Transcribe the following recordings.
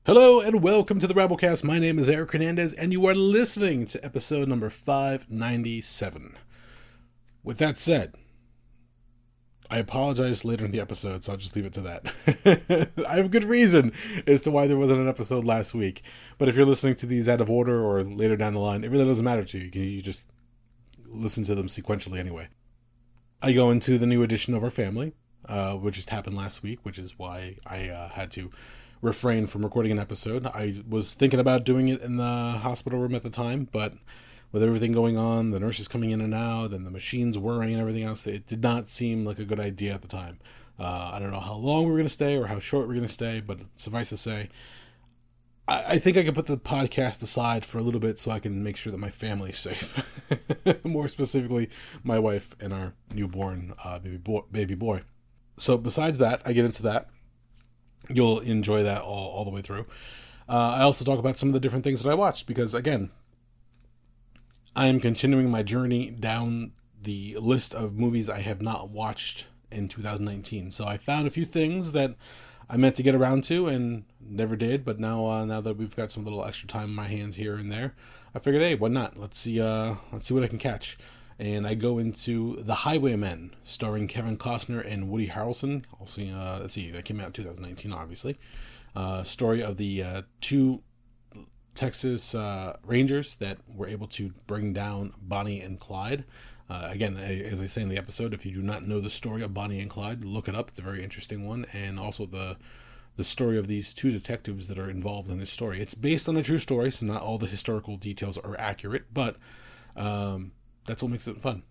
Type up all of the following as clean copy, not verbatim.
Hello and welcome to the Rabblecast. My name is Eric Hernandez and you are listening to episode number 597. With that said, I apologize later in the episode, so I'll just leave it to that. I have a good reason as to why there wasn't an episode last week. But if you're listening to these out of order or later down the line, it really doesn't matter to you. You just listen to them sequentially anyway. I go into the new edition of our family, which just happened last week, which is why I had to refrain from recording an episode. I was thinking about doing it in the hospital room at the time, but with everything going on, the nurses coming in and out, and the machines whirring and everything else, it did not seem like a good idea at the time. I don't know how long we were going to stay or how short we are going to stay, but suffice to say, I think I could put the podcast aside for a little bit so I can make sure that my family is safe. More specifically, my wife and our newborn baby boy. So besides that, I get into that. You'll enjoy that all the way through. I also talk about some of the different things that I watched because, again, I am continuing my journey down the list of movies I have not watched in 2019. So I found a few things that I meant to get around to and never did. But now that we've got some little extra time in my hands here and there, I figured, hey, why not? Let's see what I can catch. And I go into The Highwaymen, starring Kevin Costner and Woody Harrelson. Let's see, that came out in 2019, obviously. Story of the two Texas Rangers that were able to bring down Bonnie and Clyde. Again, as I say in the episode, if you do not know the story of Bonnie and Clyde, look it up. It's a very interesting one. And also the story of these two detectives that are involved in this story. It's based on a true story, so not all the historical details are accurate, but that's what makes it fun.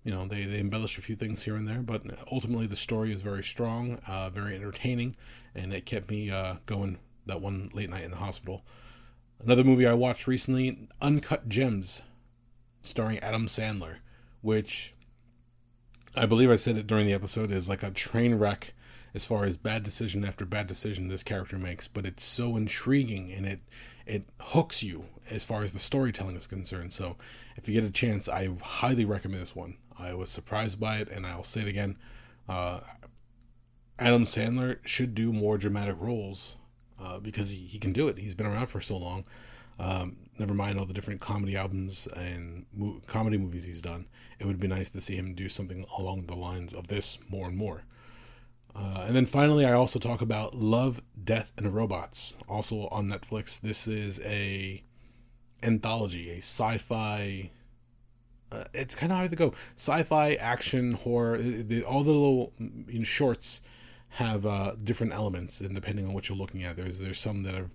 You know, they embellish a few things here and there, but ultimately the story is very strong, very entertaining, and it kept me going that one late night in the hospital. Another movie I watched recently, Uncut Gems, starring Adam Sandler, which I believe I said it during the episode is like a train wreck as far as bad decision after bad decision this character makes, but it's so intriguing and it hooks you as far as the storytelling is concerned. So if you get a chance, I highly recommend this one. I was surprised by it, and I'll say it again. Adam Sandler should do more dramatic roles because he can do it. He's been around for so long. Never mind all the different comedy albums and comedy movies he's done. It would be nice to see him do something along the lines of this more and more. And then finally, I also talk about Love, Death, and Robots, also on Netflix. This is a anthology, a sci-fi. It's kind of hard to go. Sci-fi, action, horror. All the little shorts have different elements, and depending on what you're looking at, there's some that are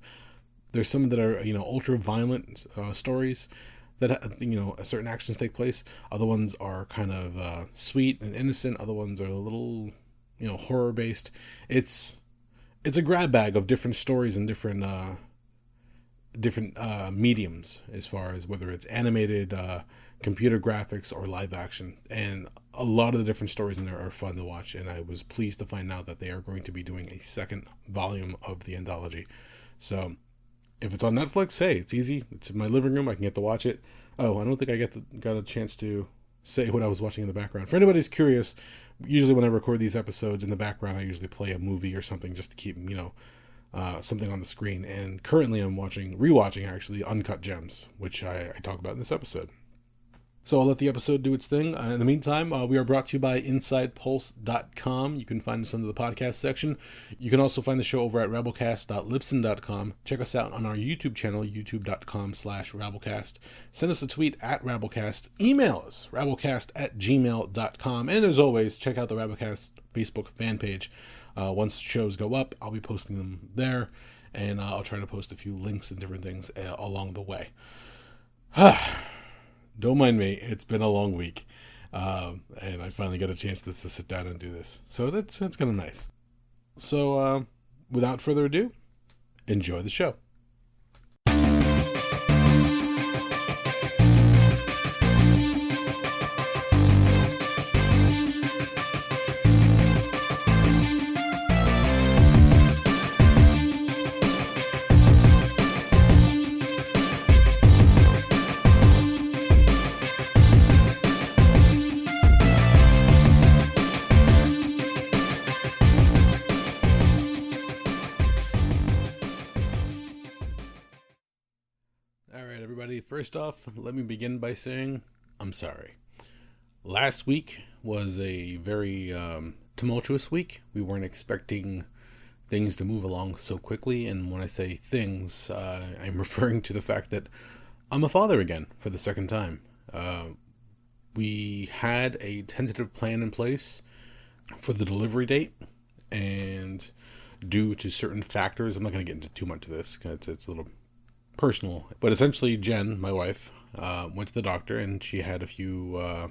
ultra violent stories that certain actions take place. Other ones are kind of sweet and innocent. Other ones are a little horror based. It's a grab bag of different stories and different mediums as far as whether it's animated, computer graphics, or live action. And a lot of the different stories in there are fun to watch, and I was pleased to find out that they are going to be doing a second volume of the anthology. So if it's on Netflix, hey, it's easy. It's in my living room. I can get to watch it. Oh, I don't think I got a chance to say what I was watching in the background. For anybody who's curious, usually when I record these episodes in the background, I usually play a movie or something just to keep, something on the screen. And currently I'm rewatching actually Uncut Gems, which I talk about in this episode. So I'll let the episode do its thing. In the meantime, we are brought to you by InsidePulse.com. You can find us under the podcast section. You can also find the show over at Rabblecast.libsyn.com. Check us out on our YouTube channel, youtube.com/Rabblecast. Send us a tweet at Rabblecast. Email us, rabblecast@gmail.com. And as always, check out the Rabblecast Facebook fan page. Once shows go up, I'll be posting them there. And I'll try to post a few links and different things along the way. Don't mind me, it's been a long week, and I finally got a chance to sit down and do this, so that's kind of nice. So without further ado, enjoy the show. All right, everybody. First off, let me begin by saying I'm sorry. Last week was a very tumultuous week. We weren't expecting things to move along so quickly, and when I say things, I'm referring to the fact that I'm a father again for the second time. We had a tentative plan in place for the delivery date, and due to certain factors, I'm not going to get into too much of this because it's a little personal, but essentially Jen, my wife, went to the doctor, and she had a few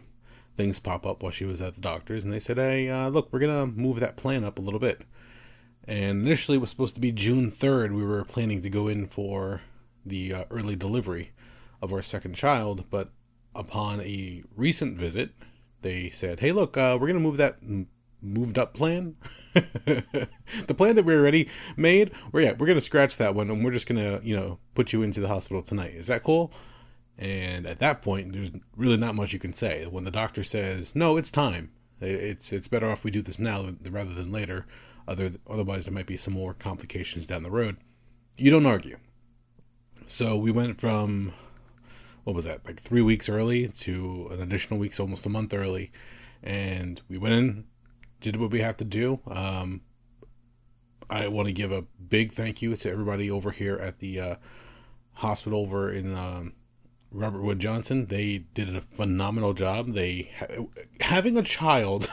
things pop up while she was at the doctor's, and they said, hey, look, we're gonna move that plan up a little bit. And initially it was supposed to be June 3rd. We were planning to go in for the early delivery of our second child, but upon a recent visit they said, hey, look, we're gonna move that moved up plan. The plan that we already made, we're gonna scratch that one, and we're just gonna put you into the hospital tonight. Is that cool? And at that point, there's really not much you can say. When the doctor says, no, it's time, it's better off we do this now rather than later, otherwise there might be some more complications down the road, you don't argue. So we went from, what was that, like 3 weeks early to an additional week, so almost a month early, and we went in, did what we have to do. I want to give a big thank you to everybody over here at the hospital over in Robert Wood Johnson. They did a phenomenal job. Having a child,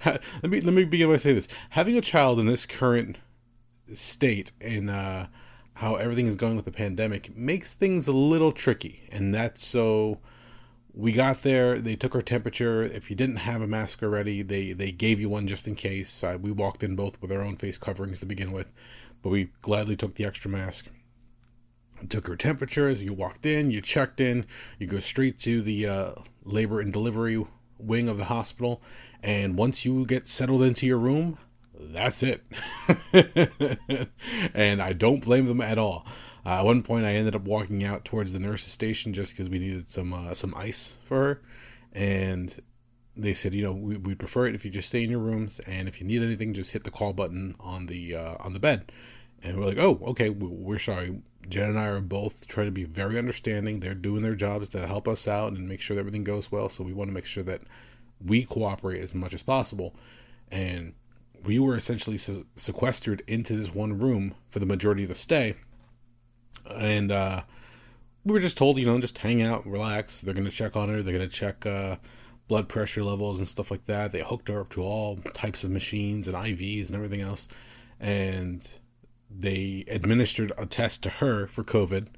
let me begin by saying this. Having a child in this current state and how everything is going with the pandemic makes things a little tricky, and that's so. We got there, they took our temperature. If you didn't have a mask already, they gave you one just in case. We walked in both with our own face coverings to begin with, but we gladly took the extra mask. Took her temperatures, you walked in, you checked in, you go straight to the labor and delivery wing of the hospital, and once you get settled into your room, that's it. And I don't blame them at all. At one point, I ended up walking out towards the nurse's station just because we needed some ice for her, and they said, we'd prefer it if you just stay in your rooms, and if you need anything, just hit the call button on the bed. And we're like, oh, okay, we're sorry. Jen and I are both trying to be very understanding. They're doing their jobs to help us out and make sure that everything goes well, so we want to make sure that we cooperate as much as possible. And we were essentially sequestered into this one room for the majority of the stay. And we were just told, just hang out, relax. They're going to check on her. They're going to check blood pressure levels and stuff like that. They hooked her up to all types of machines and IVs and everything else. And they administered a test to her for COVID,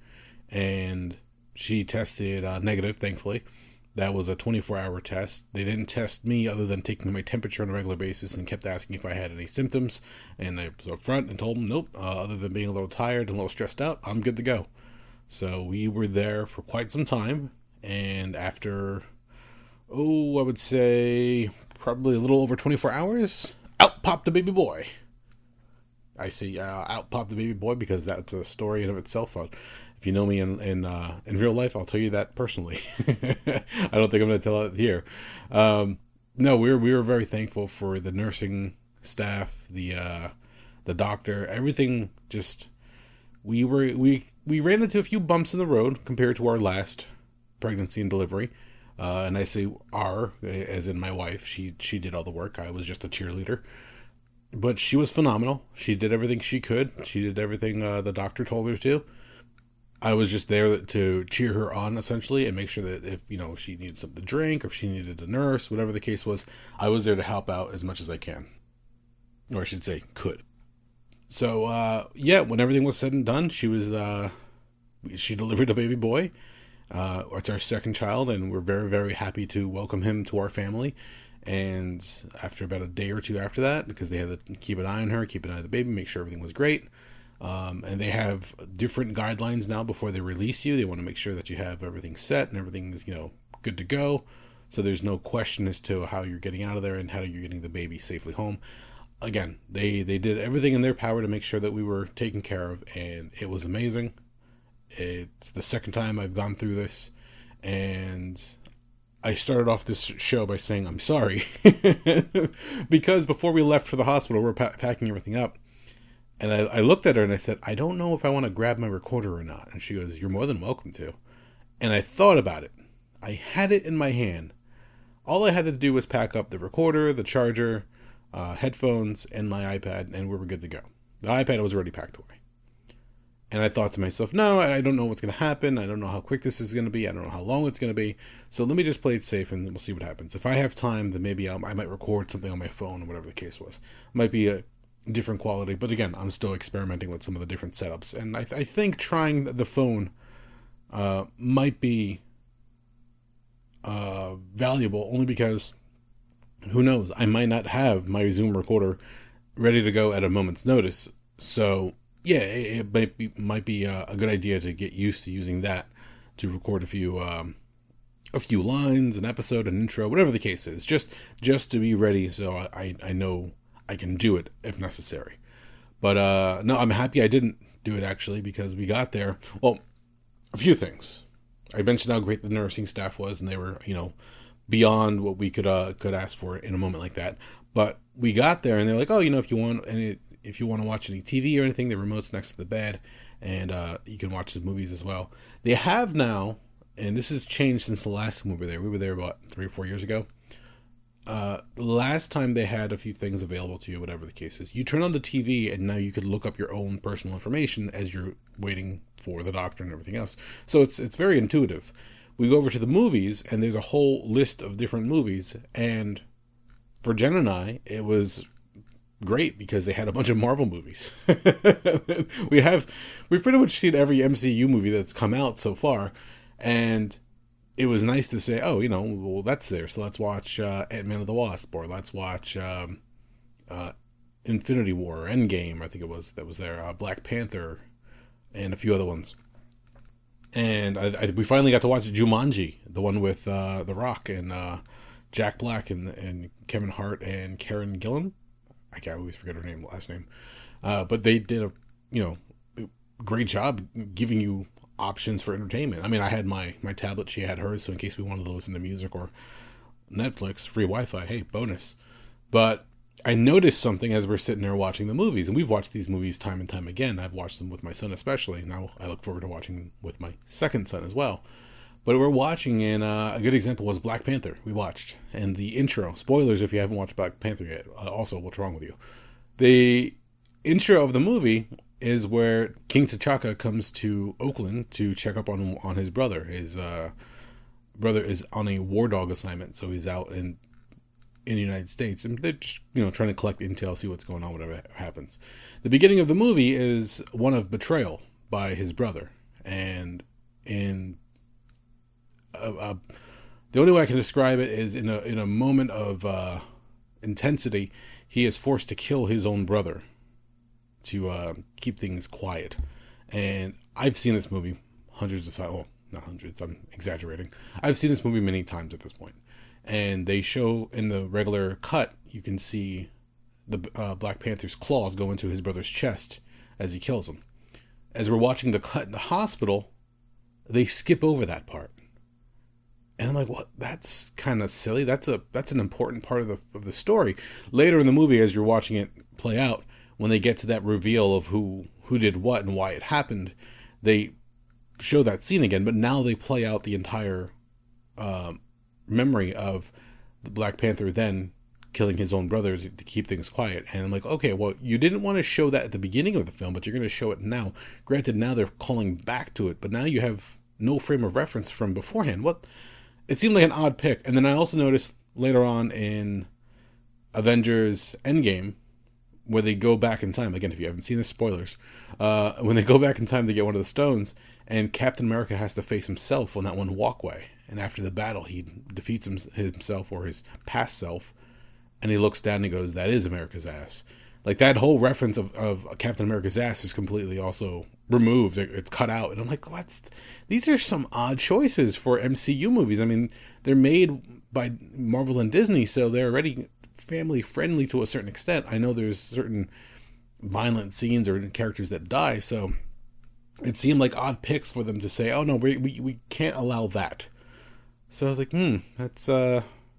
and she tested negative, thankfully. That was a 24-hour test. They didn't test me other than taking my temperature on a regular basis and kept asking if I had any symptoms. And I was up front and told them, nope, other than being a little tired and a little stressed out, I'm good to go. So we were there for quite some time. And after, I would say probably a little over 24 hours, out popped the baby boy. I say out popped the baby boy because that's a story in of itself. If you know me in real life, I'll tell you that personally. I don't think I'm going to tell it here. No, we were very thankful for the nursing staff, the doctor, everything. Just we ran into a few bumps in the road compared to our last pregnancy and delivery. And I say our, as in my wife. She did all the work. I was just a cheerleader. But she was phenomenal. She did everything she could. She did everything the doctor told her to. I was just there to cheer her on, essentially, and make sure that if, she needed something to drink, or if she needed a nurse, whatever the case was, I was there to help out as much as I can. Or I should say, could. So, when everything was said and done, she delivered a baby boy. It's our second child, and we're very, very happy to welcome him to our family. And after about a day or two after that, because they had to keep an eye on her, keep an eye on the baby, make sure everything was great. And they have different guidelines now before they release you. They want to make sure that you have everything set and everything's, good to go. So there's no question as to how you're getting out of there and how you're getting the baby safely home. Again, they did everything in their power to make sure that we were taken care of, and it was amazing. It's the second time I've gone through this, and I started off this show by saying I'm sorry. Because before we left for the hospital, we're packing everything up. And I looked at her and I said, I don't know if I want to grab my recorder or not. And she goes, you're more than welcome to. And I thought about it. I had it in my hand. All I had to do was pack up the recorder, the charger, headphones, and my iPad, and we were good to go. The iPad was already packed away. And I thought to myself, no, I don't know what's going to happen. I don't know how quick this is going to be. I don't know how long it's going to be. So let me just play it safe and we'll see what happens. If I have time, then maybe I might record something on my phone or whatever the case was. It might be a different quality. But again, I'm still experimenting with some of the different setups. And I think trying the phone might be valuable only because, who knows, I might not have my Zoom recorder ready to go at a moment's notice. So yeah, it might be a good idea to get used to using that to record a few lines, an episode, an intro, whatever the case is, just to be ready, so I know I can do it if necessary. But no, I'm happy I didn't do it actually, because we got there. Well, a few things. I mentioned how great the nursing staff was, and they were, beyond what we could ask for in a moment like that. But we got there, and they're like, oh, if you want to watch any TV or anything, the remote's next to the bed, and you can watch the movies as well. They have now, and this has changed since the last time we were there. We were there about 3 or 4 years ago. Last time they had a few things available to you, whatever the case is. You turn on the TV, and now you could look up your own personal information as you're waiting for the doctor and everything else. So it's very intuitive. We go over to the movies, and there's a whole list of different movies, and for Jen and I, it was great because they had a bunch of Marvel movies. We've pretty much seen every MCU movie that's come out so far, and it was nice to say, oh, well, that's there, so let's watch Ant-Man and the Wasp, or let's watch Infinity War, or Endgame, I think it was, that was there, Black Panther, and a few other ones. And we finally got to watch Jumanji, the one with The Rock and Jack Black and Kevin Hart and Karen Gillan. I always forget her last name. But they did a great job giving you options for entertainment. I mean, I had my tablet, she had hers, so in case we wanted to listen to music or Netflix, free Wi-Fi, hey, bonus. But I noticed something as we're sitting there watching the movies, and we've watched these movies time and time again. I've watched them with my son especially. Now I look forward to watching them with my second son as well. But we're watching, and a good example was Black Panther. We watched, and the intro, spoilers if you haven't watched Black Panther yet, also, what's wrong with you? The intro of the movie is where King T'Chaka comes to Oakland to check up on his brother. His brother is on a war dog assignment, so he's out in the United States, and they're just trying to collect intel, see what's going on, whatever happens. The beginning of the movie is one of betrayal by his brother, and the only way I can describe it is in a moment of intensity, he is forced to kill his own brother to keep things quiet. And I've seen this movie hundreds of times. Well, not hundreds, I'm exaggerating. I've seen this movie many times at this point. And they show in the regular cut, you can see the Black Panther's claws go into his brother's chest as he kills him. As we're watching the cut in the hospital, they skip over that part. And I'm like, what? That's kind of silly. That's an important part of the story. Later in the movie, as you're watching it play out, when they get to that reveal of who did what and why it happened, they show that scene again. But now they play out the entire memory of the Black Panther then killing his own brothers to keep things quiet. And I'm like, okay, well, you didn't want to show that at the beginning of the film, but you're going to show it now. Granted, now they're calling back to it, but now you have no frame of reference from beforehand. What? It seemed like an odd pick. And then I also noticed later on in Avengers Endgame, where they go back in time, again, if you haven't seen the spoilers, when they go back in time to get one of the stones, and Captain America has to face himself on that one walkway. And after the battle, he defeats himself or his past self, and he looks down and he goes, that is America's ass. Like, that whole reference of Captain America's ass is completely also removed. It's cut out. And I'm like, these are some odd choices for MCU movies. I mean, they're made by Marvel and Disney, so they're already family friendly to a certain extent. I know there's certain violent scenes or characters that die, so it seemed like odd picks for them to say, oh no, we can't allow that. So I was like, that's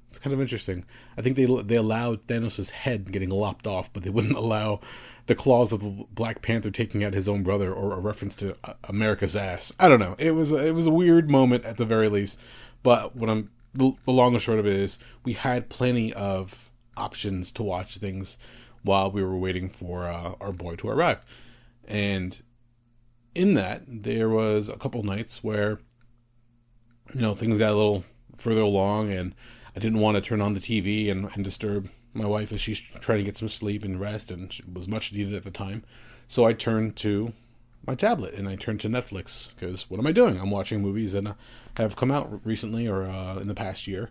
It's kind of interesting. I think they allowed Thanos' head getting lopped off, but they wouldn't allow the claws of the Black Panther taking out his own brother, or a reference to America's ass. I don't know. It was a weird moment at the very least. But the long and short of it is, we had plenty of options to watch things while we were waiting for our boy to arrive. And in that, there was a couple nights where, things got a little further along, and I didn't want to turn on the TV and disturb my wife as she's trying to get some sleep and rest, and it was much needed at the time. So I turned to my tablet and I turned to Netflix, because what am I doing? I'm watching movies that have come out recently or in the past year.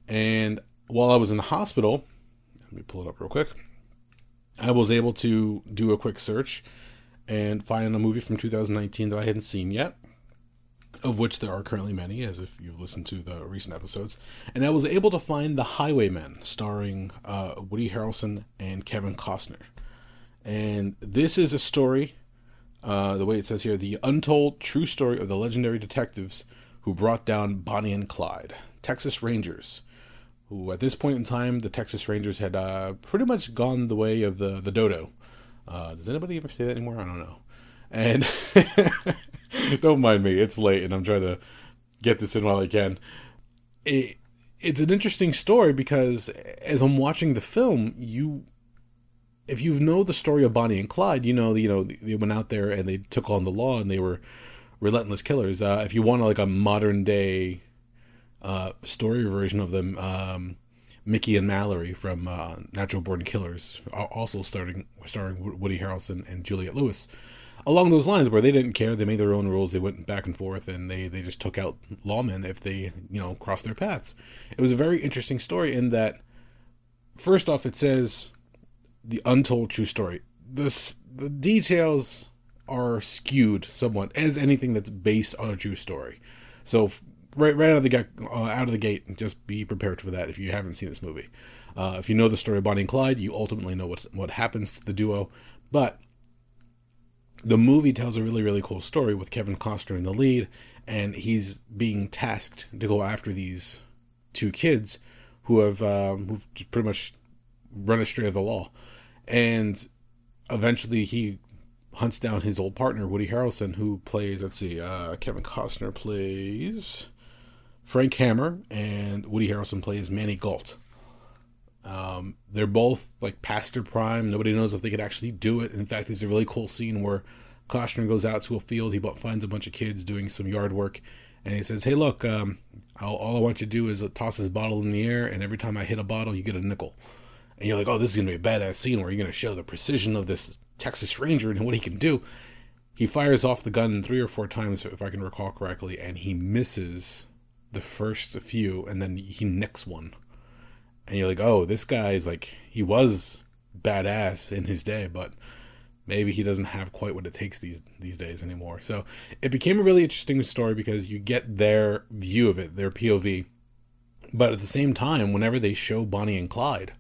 And while I was in the hospital, let me pull it up real quick, I was able to do a quick search and find a movie from 2019 that I hadn't seen yet, of which there are currently many, as if you've listened to the recent episodes. And I was able to find The Highwaymen, starring Woody Harrelson and Kevin Costner. And this is a story, the way it says here, the untold true story of the legendary detectives who brought down Bonnie and Clyde, Texas Rangers, who at this point in time, the Texas Rangers had pretty much gone the way of the dodo. Does anybody ever say that anymore? I don't know. And don't mind me, it's late and I'm trying to get this in while I can. It's an interesting story because as I'm watching the film, if you know the story of Bonnie and Clyde, they went out there and they took on the law and they were relentless killers. If you want a modern day story version of them, Mickey and Mallory from Natural Born Killers, also starring Woody Harrelson and Juliette Lewis. Along those lines, where they didn't care, they made their own rules, they went back and forth, and they just took out lawmen if they, crossed their paths. It was a very interesting story in that, first off, it says the untold true story. The details are skewed somewhat, as anything that's based on a true story. So right out of the gate, just be prepared for that if you haven't seen this movie. If you know the story of Bonnie and Clyde, you ultimately know what happens to the duo, but the movie tells a really, really cool story with Kevin Costner in the lead, and he's being tasked to go after these two kids who've pretty much run astray of the law. And eventually he hunts down his old partner, Woody Harrelson, who plays, Kevin Costner plays Frank Hammer, and Woody Harrelson plays Maney Gault. They're both past their prime. Nobody knows if they could actually do it. In fact, there's a really cool scene where Costner goes out to a field. He finds a bunch of kids doing some yard work, and he says, "Hey, look, all I want you to do is toss this bottle in the air, and every time I hit a bottle, you get a nickel." And you're like, "Oh, this is gonna be a badass scene where you're gonna show the precision of this Texas Ranger and what he can do." He fires off the gun 3 or 4 times, if I can recall correctly, and he misses the first few, and then he nicks one. And you're like, oh, this guy's he was badass in his day, but maybe he doesn't have quite what it takes these days anymore. So it became a really interesting story because you get their view of it, their POV. But at the same time, whenever they show Bonnie and Clyde,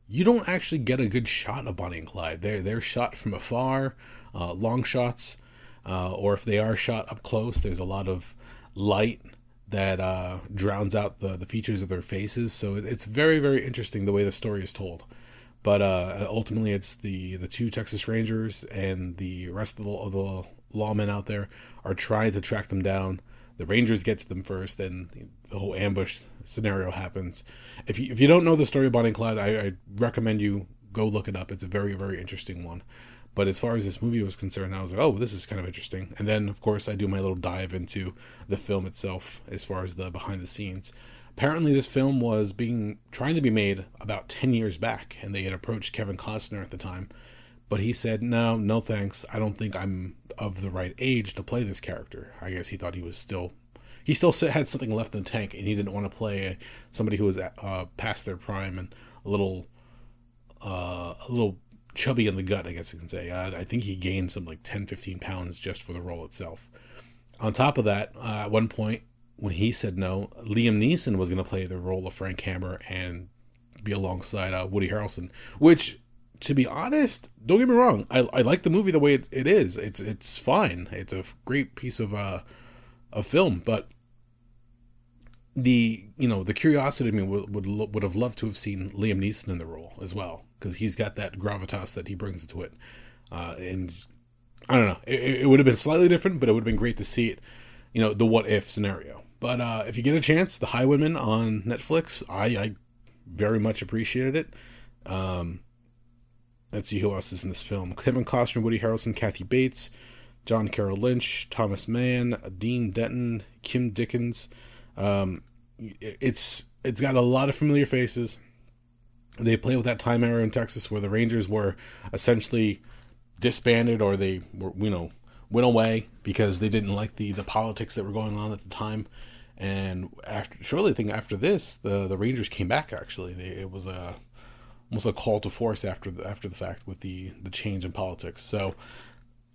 you don't actually get a good shot of Bonnie and Clyde. They're shot from afar, long shots, or if they are shot up close, there's a lot of light that drowns out the features of their faces. So it's very, very interesting the way the story is told. But ultimately, it's the 2 Texas Rangers and the rest of the lawmen out there are trying to track them down. The Rangers get to them first, then the whole ambush scenario happens. If you don't know the story of Bonnie and Clyde, I recommend you go look it up. It's a very, very interesting one. But as far as this movie was concerned, I was like, oh, this is kind of interesting. And then, of course, I do my little dive into the film itself as far as the behind the scenes. Apparently, this film was trying to be made about 10 years back, and they had approached Kevin Costner at the time. But he said, no thanks. I don't think I'm of the right age to play this character. I guess he thought he still had something left in the tank, and he didn't want to play somebody who was past their prime and a little chubby in the gut, I guess you can say. I think he gained some 10-15 pounds just for the role itself. On top of that, at one point when he said no, Liam Neeson was going to play the role of Frank Hammer and be alongside Woody Harrelson, which, to be honest, don't get me wrong, I like the movie the way it is. It's fine. It's a great piece of film, but the curiosity of me would have loved to have seen Liam Neeson in the role as well, because he's got that gravitas that he brings to it. And I don't know, it would have been slightly different, but it would have been great to see it, the what if scenario. But if you get a chance, The Highwaymen on Netflix, I very much appreciated it. Let's see who else is in this film. Kevin Costner, Woody Harrelson, Kathy Bates, John Carroll Lynch, Thomas Mann, Dean Denton, Kim Dickens. It's got a lot of familiar faces. They play with that time era in Texas where the Rangers were essentially disbanded, or they were, went away because they didn't like the politics that were going on at the time. And shortly after this, the Rangers came back. Actually, it was almost a call to force after the fact with the change in politics. So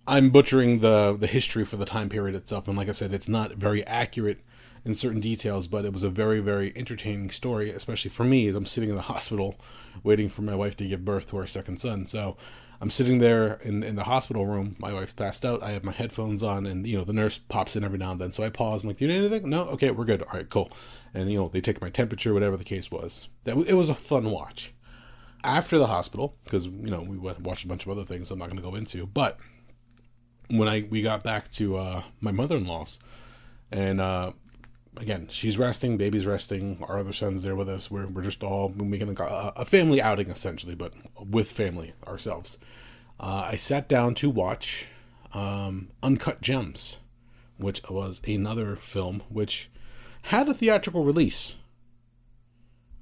I'm butchering the history for the time period itself, and like I said, it's not very accurate in certain details, but it was a very, very entertaining story, especially for me, as I'm sitting in the hospital waiting for my wife to give birth to our second son. So I'm sitting there in the hospital room. My wife's passed out. I have my headphones on, and the nurse pops in every now and then. So I pause. I'm like, "Do you need anything?" "No." "Okay, we're good." "All right, cool." And they take my temperature, whatever the case was. It was a fun watch. After the hospital, because we watched a bunch of other things I'm not going to go into, but when we got back to my mother-in-law's, and again, she's resting, baby's resting, our other son's there with us. We're just all making a family outing, essentially, but with family ourselves. I sat down to watch Uncut Gems, which was another film which had a theatrical release.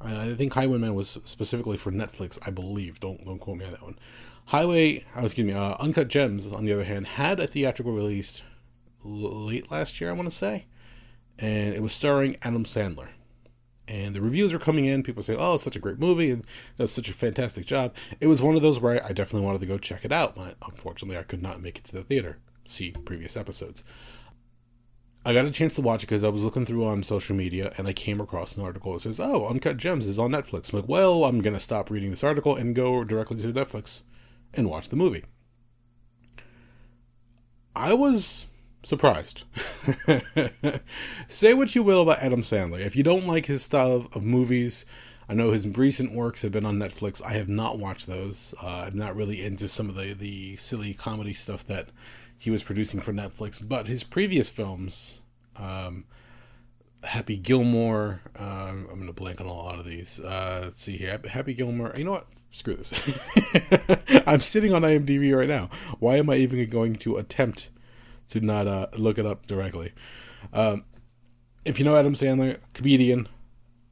I think Highwayman was specifically for Netflix, I believe. Don't quote me on that one. Uncut Gems, on the other hand, had a theatrical release late last year, I want to say. And it was starring Adam Sandler. And the reviews were coming in. People say, "Oh, it's such a great movie, and does such a fantastic job." It was one of those where I definitely wanted to go check it out. But unfortunately, I could not make it to the theater. See previous episodes. I got a chance to watch it because I was looking through on social media, and I came across an article that says, "Oh, Uncut Gems is on Netflix." I'm like, well, I'm going to stop reading this article and go directly to Netflix and watch the movie. I was surprised. Say what you will about Adam Sandler. If you don't like his style of movies, I know his recent works have been on Netflix. I have not watched those. I'm not really into some of the silly comedy stuff that he was producing for Netflix, but his previous films, Happy Gilmore, I'm going to blank on a lot of these. Let's see here. Happy Gilmore. You know what? Screw this. I'm sitting on IMDb right now. Why am I even going to attempt to not look it up directly? If you know Adam Sandler, comedian,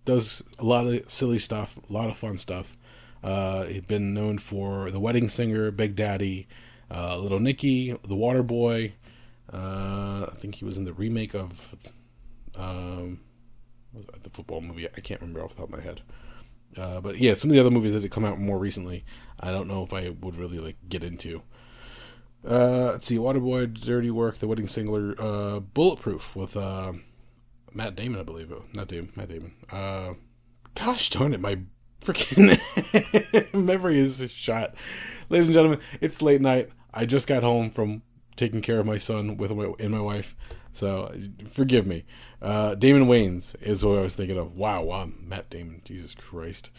does a lot of silly stuff, a lot of fun stuff. He's been known for The Wedding Singer, Big Daddy, Little Nicky, The Water Boy. I think he was in the remake of the football movie. I can't remember off the top of my head. But yeah, some of the other movies that have come out more recently, I don't know if I would really get into. Let's see, Waterboy, Dirty Work, The Wedding Singer, Bulletproof with Matt Damon, I believe. Not Damon, Matt Damon. Gosh darn it, my freaking memory is shot. Ladies and gentlemen, it's late night. I just got home from taking care of my son and my wife, so forgive me. Damon Wayans is what I was thinking of. Wow, Matt Damon, Jesus Christ.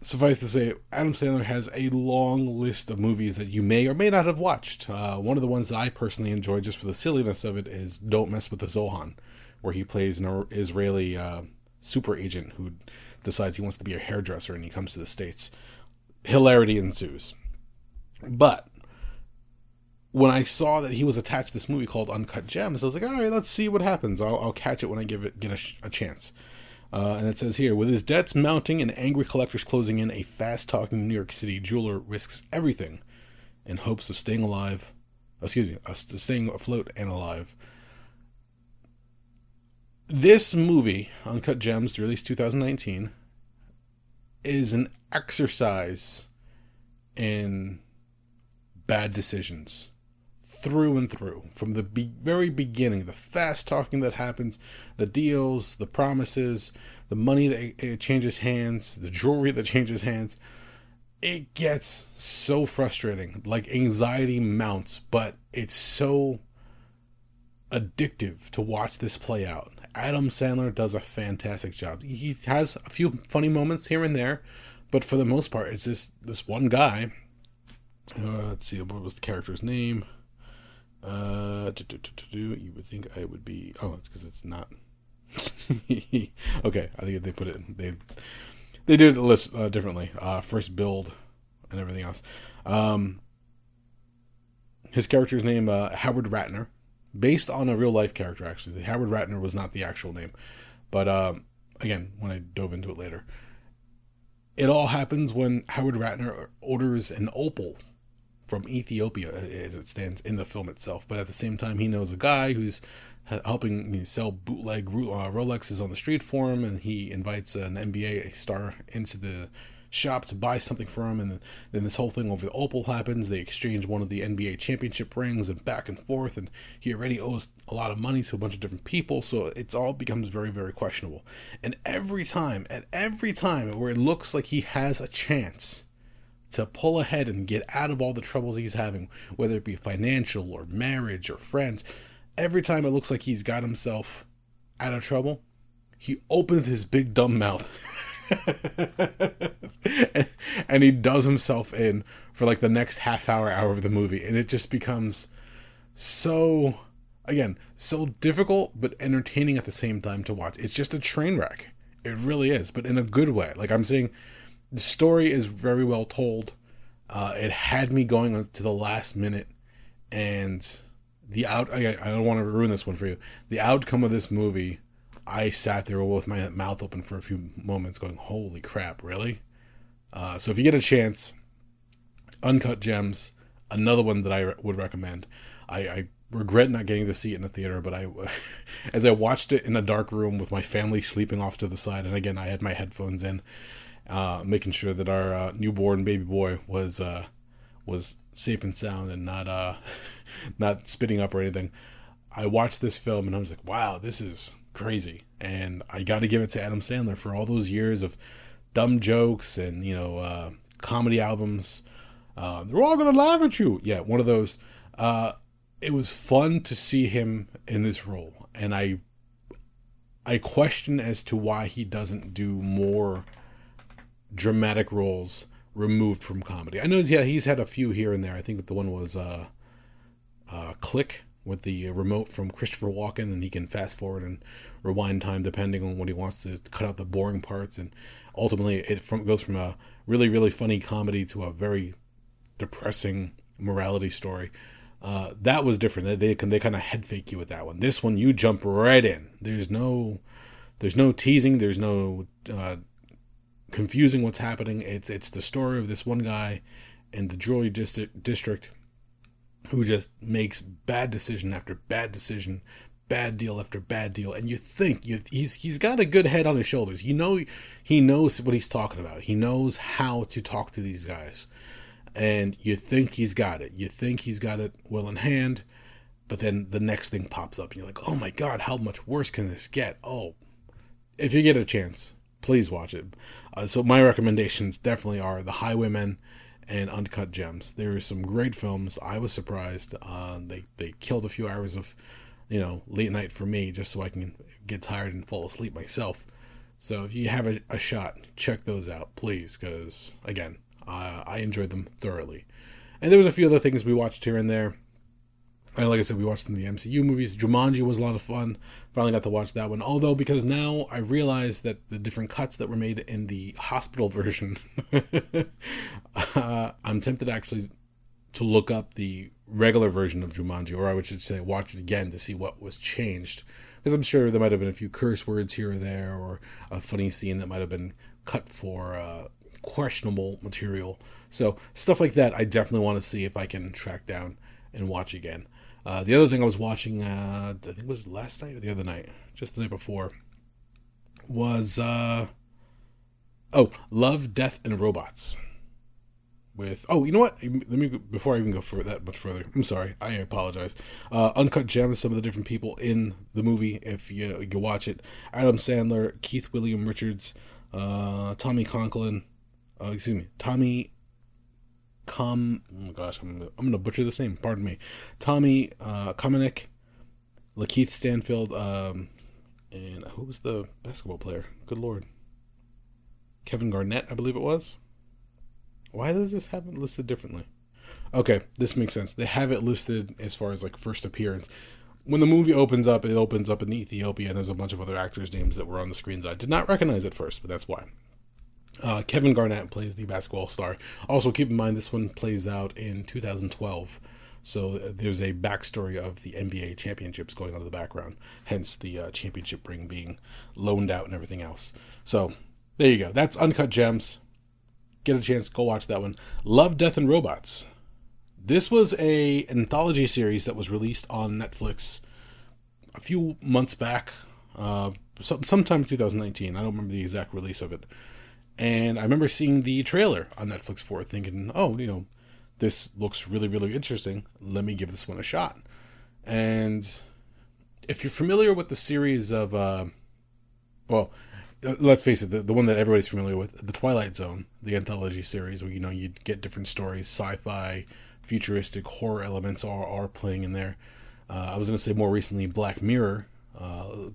Suffice to say, Adam Sandler has a long list of movies that you may or may not have watched. One of the ones that I personally enjoy, just for the silliness of it, is Don't Mess with the Zohan, where he plays an Israeli super agent who decides he wants to be a hairdresser and he comes to the States. Hilarity ensues. But when I saw that he was attached to this movie called Uncut Gems, I was like, all right, let's see what happens. I'll catch it when I get a chance. And it says here, with his debts mounting and angry collectors closing in, a fast-talking New York City jeweler risks everything in hopes of staying afloat and alive. This movie, Uncut Gems, released 2019, is an exercise in bad decisions. Through and through. From the very beginning, the fast talking that happens, the deals, the promises, the money that changes hands, the jewelry that changes hands. It gets so frustrating. Anxiety mounts, but it's so addictive to watch this play out. Adam Sandler does a fantastic job. He has a few funny moments here and there, but for the most part, it's this one guy. Let's see, what was the character's name? You would think I would be. Oh, it's because it's not. Okay, I think they put it. They did it list differently. First build and everything else. His character's name, Howard Ratner, based on a real life character. Actually, Howard Ratner was not the actual name, but again, when I dove into it later, it all happens when Howard Ratner orders an opal from Ethiopia, as it stands in the film itself. But at the same time, he knows a guy who's helping sell bootleg Rolexes on the street for him, and he invites an NBA star into the shop to buy something for him, and then this whole thing over the opal happens. They exchange one of the NBA championship rings, and back and forth, and he already owes a lot of money to a bunch of different people, so it all becomes very, very questionable. And every time where it looks like he has a chance to pull ahead and get out of all the troubles he's having, whether it be financial or marriage or friends, every time it looks like he's got himself out of trouble, he opens his big dumb mouth and he does himself in for like the next half hour of the movie, and it just becomes so difficult but entertaining at the same time to watch. It's just a train wreck. It really is, but in a good way. Like I'm saying, the story is very well told. It had me going to the last minute, and I don't want to ruin this one for you. The outcome of this movie, I sat there with my mouth open for a few moments going, holy crap, really? So if you get a chance, Uncut Gems, another one that I would recommend. I regret not getting to see it in the theater, but as I watched it in a dark room with my family sleeping off to the side, and again, I had my headphones in, making sure that our newborn baby boy was safe and sound and not spitting up or anything. I watched this film and I was like, wow, this is crazy. And I got to give it to Adam Sandler for all those years of dumb jokes and comedy albums. They're all gonna laugh at you. Yeah, one of those. It was fun to see him in this role, and I question as to why he doesn't do more dramatic roles removed from comedy. I know he's had a few here and there. I think that the one was Click, with the remote from Christopher Walken, and he can fast forward and rewind time depending on what he wants to cut out the boring parts, and ultimately it goes from a really, really funny comedy to a very depressing morality story. That was different. They kind of head fake you with that one. This one, you jump right in. There's no teasing. There's no confusing what's happening. It's the story of this one guy in the jewelry district who just makes bad decision after bad decision, bad deal after bad deal, and you think he's got a good head on his shoulders. He knows what he's talking about. He knows how to talk to these guys, and you think he's got it. You think he's got it well in hand, but then the next thing pops up, and you're like, oh my god, how much worse can this get? Oh, if you get a chance, please watch it. So my recommendations definitely are The Highwaymen and Uncut Gems. There are some great films. I was surprised. They killed a few hours of, late night for me, just so I can get tired and fall asleep myself. So if you have a shot, check those out, please, because again, I enjoyed them thoroughly. And there was a few other things we watched here and there. And like I said, we watched them in the MCU movies. Jumanji was a lot of fun. Finally got to watch that one. Although, because now I realized that the different cuts that were made in the hospital version, I'm tempted actually to look up the regular version of Jumanji, or I should say watch it again to see what was changed. Because I'm sure there might have been a few curse words here or there, or a funny scene that might have been cut for questionable material. So stuff like that I definitely want to see if I can track down and watch again. The other thing I was watching, I think it was last night or the other night, just the night before, was Love, Death, and Robots. With you know what? Let me, before I even go for that much further, I'm sorry, I apologize. Uncut Gems, some of the different people in the movie, if you watch it: Adam Sandler, Keith William Richards, Tommy Conklin, oh my gosh, I'm gonna butcher this name. Pardon me. Tommy Komanek, Lakeith Stanfield, And who was the basketball player? Good Lord. Kevin Garnett, I believe it was. Why does this have it listed differently? Okay, this makes sense. They have it listed as far as like first appearance. When the movie opens up, it opens up in Ethiopia, and there's a bunch of other actors' names that were on the screen that I did not recognize at first, but that's why. Kevin Garnett plays the basketball star. Also, keep in mind, this one plays out in 2012. So there's a backstory of the NBA championships going on in the background. Hence the championship ring being loaned out and everything else. So there you go. That's Uncut Gems. Get a chance, go watch that one. Love, Death, and Robots. This was a anthology series that was released on Netflix a few months back. Sometime in 2019. I don't remember the exact release of it. And I remember seeing the trailer on Netflix for it, thinking, oh, this looks really, really interesting. Let me give this one a shot. And if you're familiar with the series of, let's face it, the one that everybody's familiar with, the Twilight Zone, the anthology series, where, you get different stories, sci-fi, futuristic, horror elements are playing in there. I was going to say more recently, Black Mirror.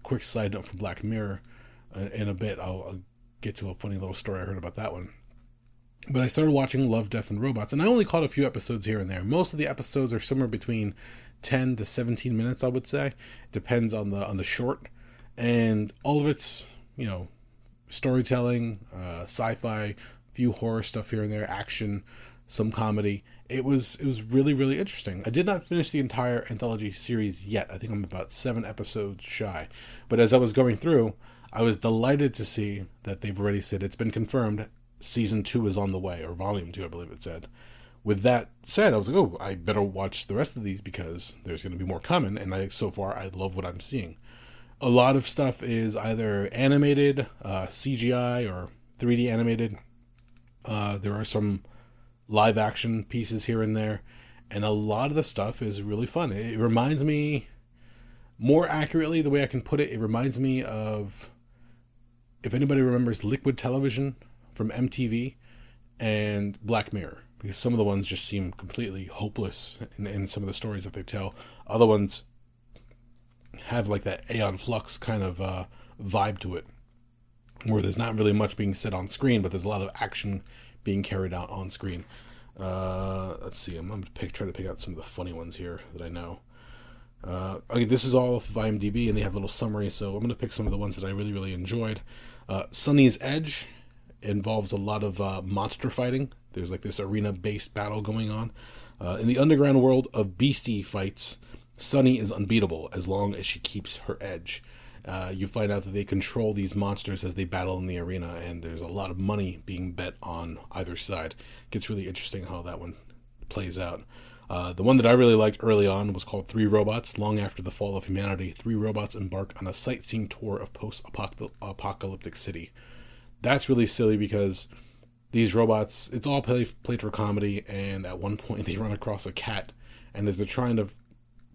Quick side note for Black Mirror. In a bit, I'll get to a funny little story I heard about that one. But I started watching Love, Death, and Robots, and I only caught a few episodes here and there. Most of the episodes are somewhere between 10 to 17 minutes, I would say. Depends on the short. And all of it's, storytelling, sci-fi, few horror stuff here and there, action, some comedy. It was really, really interesting. I did not finish the entire anthology series yet. I think I'm about 7 episodes shy. But as I was going through, I was delighted to see that they've already said it's been confirmed season 2 is on the way, or volume 2, I believe it said. With that said, I was like, oh, I better watch the rest of these because there's going to be more coming, and so far I love what I'm seeing. A lot of stuff is either animated, CGI, or 3D animated. There are some live action pieces here and there, and a lot of the stuff is really fun. It reminds me, more accurately, the way I can put it, it reminds me of, if anybody remembers Liquid Television from MTV and Black Mirror, because some of the ones just seem completely hopeless in some of the stories that they tell. Other ones have like that Aeon Flux kind of vibe to it, where there's not really much being said on screen, but there's a lot of action being carried out on screen. Let's see, I'm going to try to pick out some of the funny ones here that I know. Okay, this is all off of IMDb, and they have little summaries, so I'm going to pick some of the ones that I really, really enjoyed. Sunny's Edge involves a lot of monster fighting. There's like this arena-based battle going on. In the underground world of beastie fights, Sunny is unbeatable as long as she keeps her edge. You find out that they control these monsters as they battle in the arena, and there's a lot of money being bet on either side. It gets really interesting how that one plays out. The one that I really liked early on was called Three Robots. Long after the fall of humanity, 3 robots embark on a sightseeing tour of post-apocalyptic city. That's really silly because these robots, it's all played for comedy, and at one point they run across a cat, and as they're trying to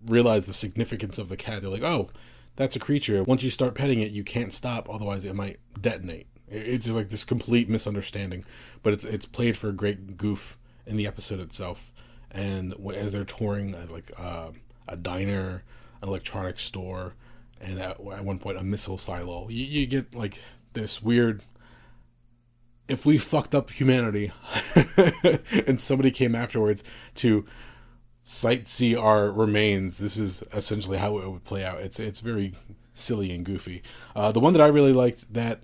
realize the significance of the cat, they're like, oh, that's a creature. Once you start petting it, you can't stop, otherwise it might detonate. It's just like this complete misunderstanding, but it's played for a great goof in the episode itself. And as they're touring like a diner, an electronics store, and at one point a missile silo, you get like this weird, if we fucked up humanity and somebody came afterwards to sightsee our remains, this is essentially how it would play out. It's very silly and goofy. The one that I really liked that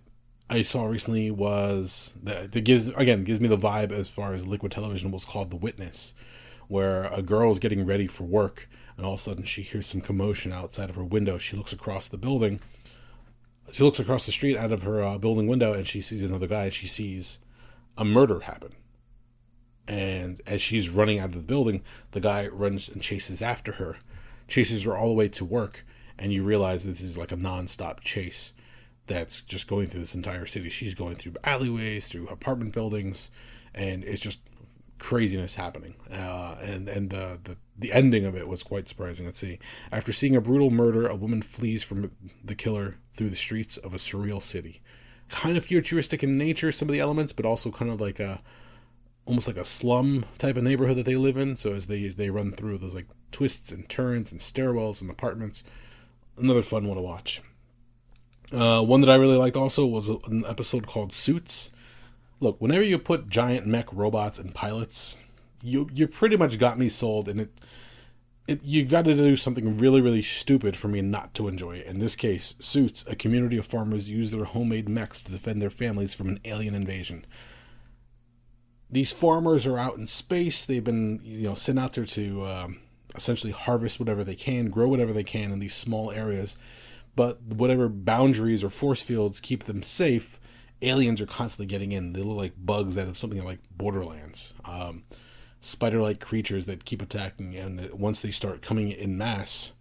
I saw recently was that gives me the vibe as far as Liquid Television, was called The Witness, where a girl is getting ready for work, and all of a sudden she hears some commotion outside of her window. She looks across the building. She looks across the street out of her building window, and she sees another guy. She sees a murder happen. And as she's running out of the building, the guy runs and chases after her, chases her all the way to work, and you realize this is like a non-stop chase that's just going through this entire city. She's going through alleyways, through apartment buildings, and it's just craziness happening. And the ending of it was quite surprising. Let's see. After seeing a brutal murder, a woman flees from the killer through the streets of a surreal city. Kind of futuristic in nature, some of the elements, but also kind of like almost like a slum type of neighborhood that they live in. So as they run through those like twists and turns and stairwells and apartments, another fun one to watch. One that I really liked also was an episode called Suits. Look, whenever you put giant mech robots and pilots, you pretty much got me sold, and you've got to do something really, really stupid for me not to enjoy it. In this case, Suits, a community of farmers use their homemade mechs to defend their families from an alien invasion. These farmers are out in space. They've been, sent out there to essentially harvest whatever they can, grow whatever they can in these small areas. But whatever boundaries or force fields keep them safe, aliens are constantly getting in. They look like bugs out of something like Borderlands. Spider-like creatures that keep attacking, and once they start coming in mass,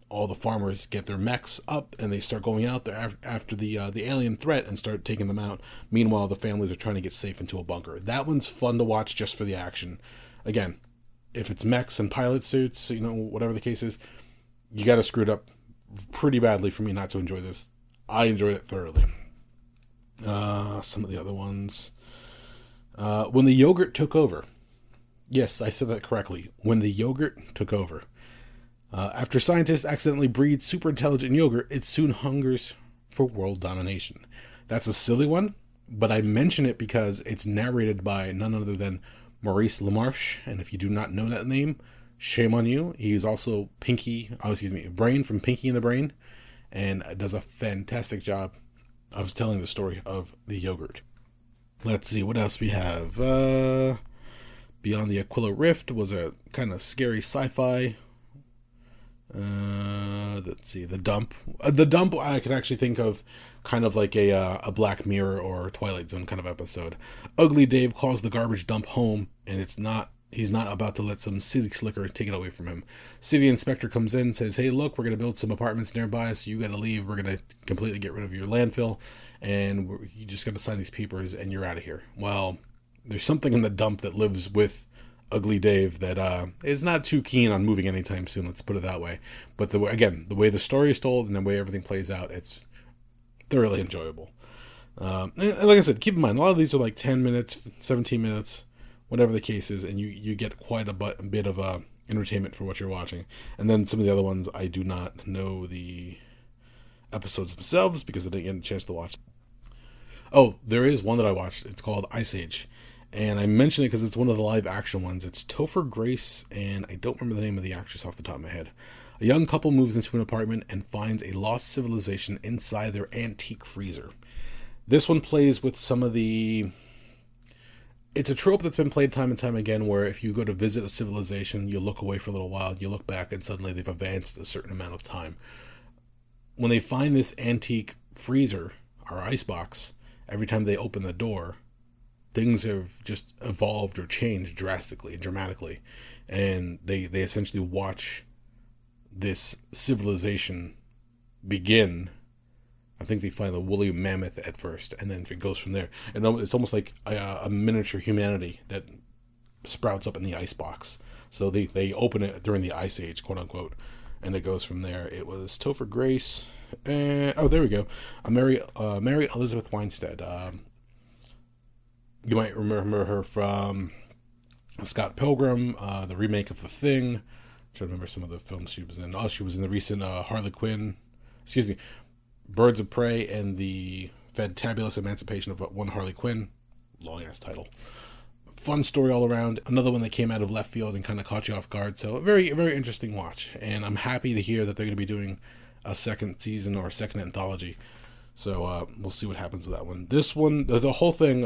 all the farmers get their mechs up and they start going out there after the alien threat and start taking them out. Meanwhile, the families are trying to get safe into a bunker. That one's fun to watch just for the action. Again, if it's mechs and pilot suits, whatever the case is, you got to screw it up pretty badly for me not to enjoy this. I enjoyed it thoroughly. Some of the other ones. When the Yogurt Took Over. Yes, I said that correctly. When the Yogurt Took Over. After scientists accidentally breed super intelligent yogurt, it soon hungers for world domination. That's a silly one, but I mention it because it's narrated by none other than Maurice LaMarche, and if you do not know that name, shame on you. He's also Brain from Pinky and the Brain, and does a fantastic job of telling the story of the yogurt. Let's see, what else we have? Beyond the Aquila Rift was a kind of scary sci-fi. Let's see, The Dump. The Dump I could actually think of kind of like a Black Mirror or Twilight Zone kind of episode. Ugly Dave calls the garbage dump home, and he's not about to let some city slicker take it away from him. City inspector comes in and says, hey, look, we're going to build some apartments nearby, so you got to leave. We're going to completely get rid of your landfill, and you just got to sign these papers, and you're out of here. Well, there's something in the dump that lives with Ugly Dave that is not too keen on moving anytime soon, let's put it that way. But the way the story is told and the way everything plays out, it's thoroughly enjoyable. And like I said, keep in mind, a lot of these are like 10 minutes, 17 minutes, whatever the case is, and you get quite a bit of entertainment for what you're watching. And then some of the other ones, I do not know the episodes themselves because I didn't get a chance to watch. Oh, there is one that I watched. It's called Ice Age. And I mention it because it's one of the live action ones. It's Topher Grace, and I don't remember the name of the actress off the top of my head. A young couple moves into an apartment and finds a lost civilization inside their antique freezer. This one plays with some of the... It's a trope that's been played time and time again where if you go to visit a civilization, you look away for a little while, you look back, and suddenly they've advanced a certain amount of time. When they find this antique freezer, or icebox, every time they open the door, things have just evolved or changed drastically and dramatically. And they essentially watch this civilization begin. I think they find the woolly mammoth at first, and then it goes from there. And it's almost like a miniature humanity that sprouts up in the icebox. So they open it during the Ice Age, quote unquote, and it goes from there. It was Topher Grace. Oh, there we go. Mary Elizabeth Winstead. You might remember her from Scott Pilgrim, the remake of The Thing. I'm trying to remember some of the films she was in. Oh, she was in the recent Birds of Prey and the Fantabulous Emancipation of One Harley Quinn. Long-ass title. Fun story all around. Another one that came out of left field and kind of caught you off guard. So a very, very interesting watch. And I'm happy to hear that they're going to be doing a second season or a second anthology. So we'll see what happens with that one. This one, the whole thing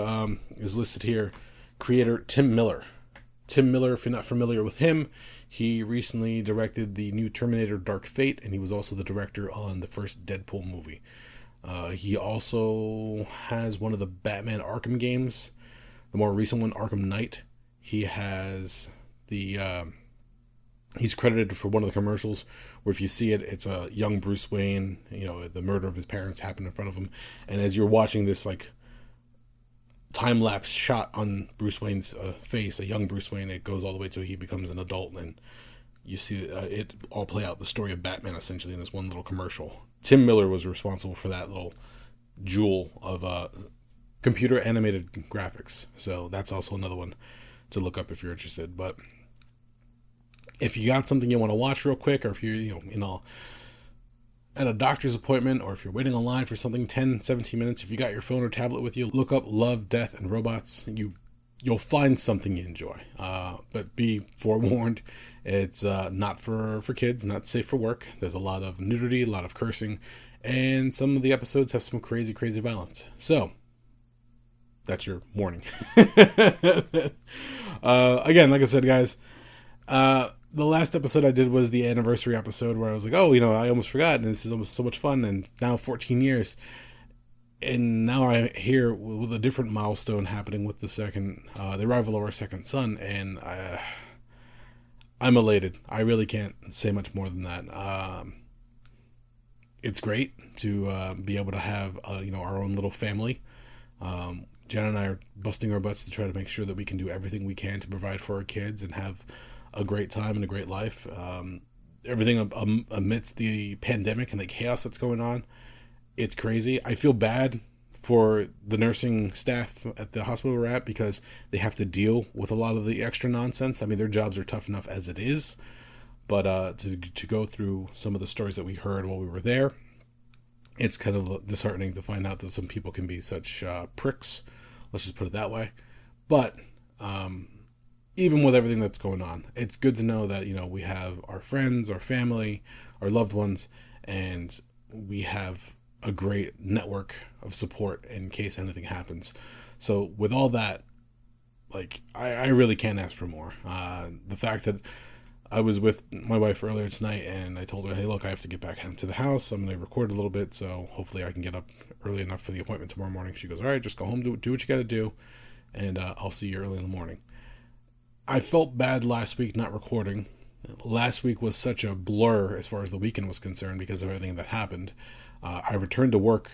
is listed here. Creator Tim Miller. Tim Miller, if you're not familiar with him, he recently directed the new Terminator Dark Fate, and he was also the director on the first Deadpool movie. He also has one of the Batman Arkham games, the more recent one, Arkham Knight. He has he's credited for one of the commercials where if you see it, it's a young Bruce Wayne, the murder of his parents happened in front of him. And as you're watching this like time-lapse shot on Bruce Wayne's face, a young Bruce Wayne, it goes all the way till he becomes an adult, and you see it all play out, the story of Batman essentially in this one little commercial. Tim Miller was responsible for that little jewel of computer animated graphics. So that's also another one to look up if you're interested. But if you got something you want to watch real quick, or if you're, at a doctor's appointment, or if you're waiting online for something 10, 17 minutes, if you got your phone or tablet with you, look up Love, Death, and Robots. You'll find something you enjoy. But be forewarned, it's not for kids, not safe for work. There's a lot of nudity, a lot of cursing, and some of the episodes have some crazy, crazy violence. So, that's your warning. Again, like I said, guys, the last episode I did was the anniversary episode where I was like, oh, I almost forgot, and this is almost so much fun, and now 14 years. And now I'm here with a different milestone happening with the arrival of our second son, and I'm elated. I really can't say much more than that. It's great to be able to have, our own little family. Jen and I are busting our butts to try to make sure that we can do everything we can to provide for our kids and have a great time and a great life. Everything amidst the pandemic and the chaos that's going on, it's crazy. I feel bad for the nursing staff at the hospital we're at because they have to deal with a lot of the extra nonsense. I mean, their jobs are tough enough as it is, but to go through some of the stories that we heard while we were there, it's kind of disheartening to find out that some people can be such pricks. Let's just put it that way. But even with everything that's going on, it's good to know that, we have our friends, our family, our loved ones, and we have a great network of support in case anything happens. So with all that, I really can't ask for more. The fact that I was with my wife earlier tonight and I told her, hey, look, I have to get back home to the house. I'm going to record a little bit, so hopefully I can get up early enough for the appointment tomorrow morning. She goes, all right, just go home, do what you got to do, and I'll see you early in the morning. I felt bad last week not recording. Last week was such a blur as far as the weekend was concerned because of everything that happened. I returned to work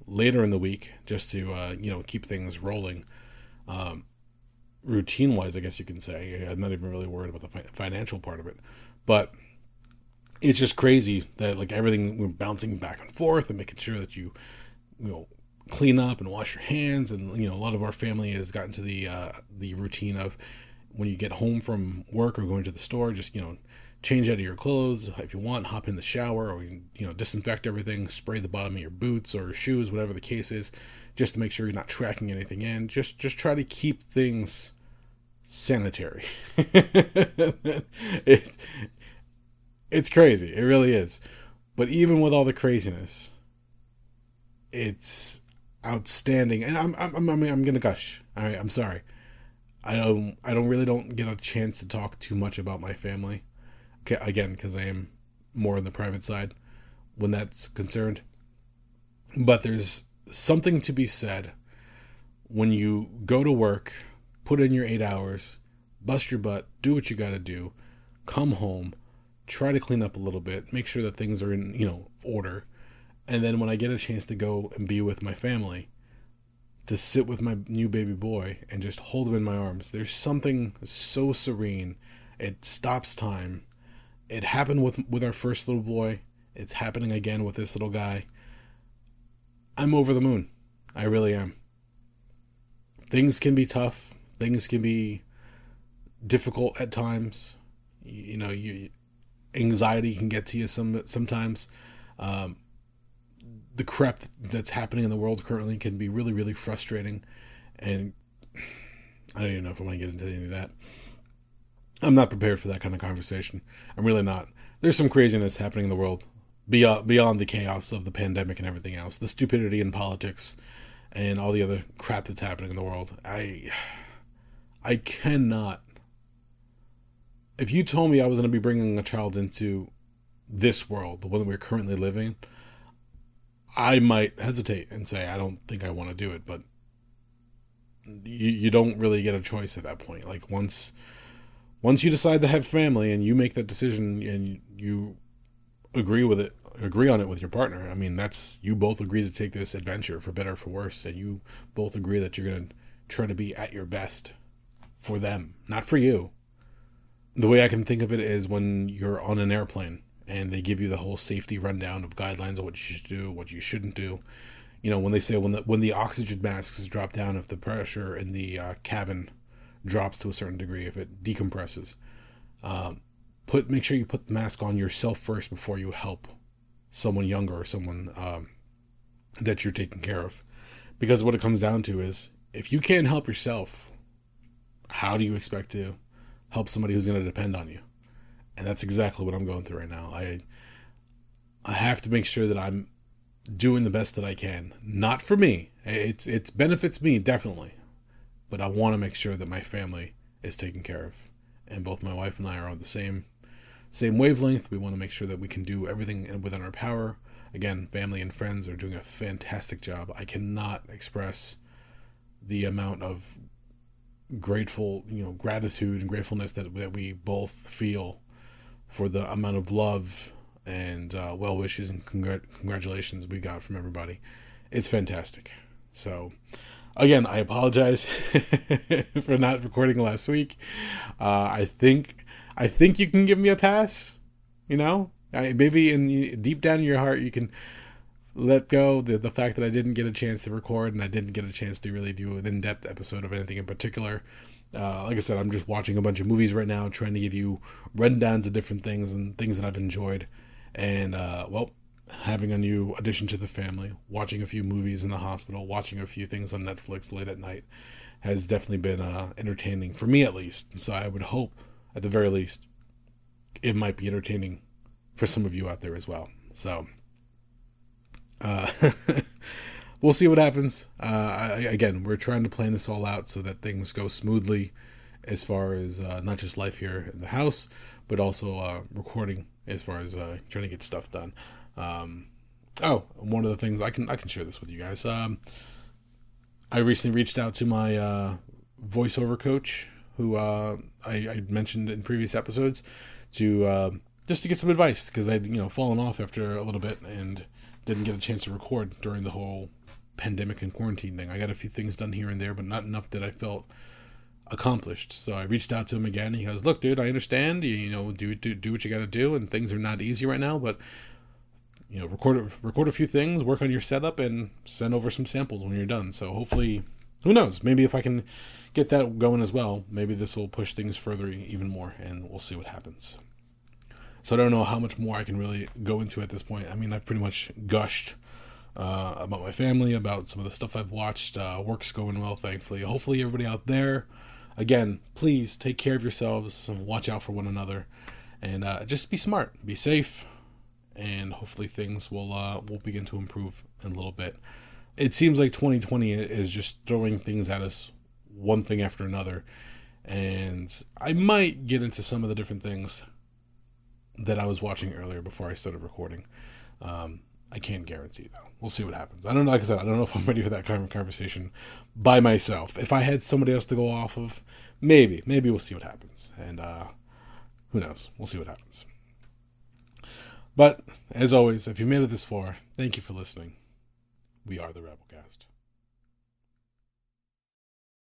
later in the week just to, keep things rolling. Routine-wise, I guess you can say. I'm not even really worried about the financial part of it. But it's just crazy that, everything, we're bouncing back and forth and making sure that you clean up and wash your hands. And, a lot of our family has gotten to the routine of when you get home from work or going to the store, just, change out of your clothes. If you want, hop in the shower or, disinfect everything, spray the bottom of your boots or shoes, whatever the case is, just to make sure you're not tracking anything in. Just try to keep things sanitary. It's crazy. It really is. But even with all the craziness, it's outstanding. And I'm gonna gush. All right, I'm sorry. I don't get a chance to talk too much about my family. Again, because I am more on the private side when that's concerned. But there's something to be said when you go to work, put in your 8 hours, bust your butt, do what you got to do, come home, try to clean up a little bit, make sure that things are in, order. And then when I get a chance to go and be with my family, to sit with my new baby boy and just hold him in my arms, there's something so serene. It stops time. It happened with our first little boy. It's happening again with this little guy. I'm over the moon. I really am. Things can be tough. Things can be difficult at times. Anxiety can get to you sometimes. The crap that's happening in the world currently can be really, really frustrating. And I don't even know if I want to get into any of that. I'm not prepared for that kind of conversation. I'm really not. There's some craziness happening in the world beyond the chaos of the pandemic and everything else. The stupidity in politics and all the other crap that's happening in the world. I cannot. If you told me I was going to be bringing a child into this world, the one that we're currently living, I might hesitate and say, I don't think I want to do it. But you don't really get a choice at that point. Once you decide to have family and you make that decision and you agree on it with your partner, I mean, you both agree to take this adventure for better or for worse, and you both agree that you're going to try to be at your best for them, not for you. The way I can think of it is when you're on an airplane and they give you the whole safety rundown of guidelines of what you should do, what you shouldn't do. When they say when the oxygen masks drop down, if the pressure in the cabin drops to a certain degree, if it decompresses, make sure you put the mask on yourself first before you help someone younger or someone that you're taking care of. Because what it comes down to is, if you can't help yourself, how do you expect to help somebody who's going to depend on you? And that's exactly what I'm going through right now. I have to make sure that I'm doing the best that I can. Not for me. It benefits me, definitely. But I want to make sure that my family is taken care of. And both my wife and I are on the same wavelength. We want to make sure that we can do everything within our power. Again, family and friends are doing a fantastic job. I cannot express the amount of gratitude and gratefulness that we both feel for the amount of love and well wishes and congratulations we got from everybody. It's fantastic. So, again, I apologize for not recording last week. I think you can give me a pass. Maybe deep down in your heart you can let go the fact that I didn't get a chance to record and I didn't get a chance to really do an in-depth episode of anything in particular. Like I said, I'm just watching a bunch of movies right now, trying to give you rundowns of different things and things that I've enjoyed. And, having a new addition to the family, watching a few movies in the hospital, watching a few things on Netflix late at night has definitely been entertaining, for me at least. So I would hope, at the very least, it might be entertaining for some of you out there as well. So, we'll see what happens. Again, we're trying to plan this all out so that things go smoothly as far as not just life here in the house, but also recording as far as trying to get stuff done. One of the things I can share this with you guys. I recently reached out to my voiceover coach, who I mentioned in previous episodes, to just to get some advice, because I'd fallen off after a little bit and didn't get a chance to record during the whole pandemic and quarantine thing. I got a few things done here and there, but not enough that I felt accomplished. So I reached out to him again. He goes, "Look, dude, I understand. Do what you got to do, and things are not easy right now, but record a few things, work on your setup, and send over some samples when you're done." So hopefully, who knows? Maybe if I can get that going as well, maybe this will push things further even more, and we'll see what happens. So I don't know how much more I can really go into at this point. I mean, I've pretty much gushed about my family, about some of the stuff I've watched. Work's going well, thankfully. Hopefully everybody out there, again, please take care of yourselves and watch out for one another. And just be smart, be safe, and hopefully things will begin to improve in a little bit. It seems like 2020 is just throwing things at us, one thing after another. And I might get into some of the different things that I was watching earlier before I started recording. I can't guarantee, though. We'll see what happens. I don't know. Like I said, I don't know if I'm ready for that kind of conversation by myself. If I had somebody else to go off of, maybe we'll see what happens. And who knows? We'll see what happens. But as always, if you made it this far, thank you for listening. We are the Rabblecast.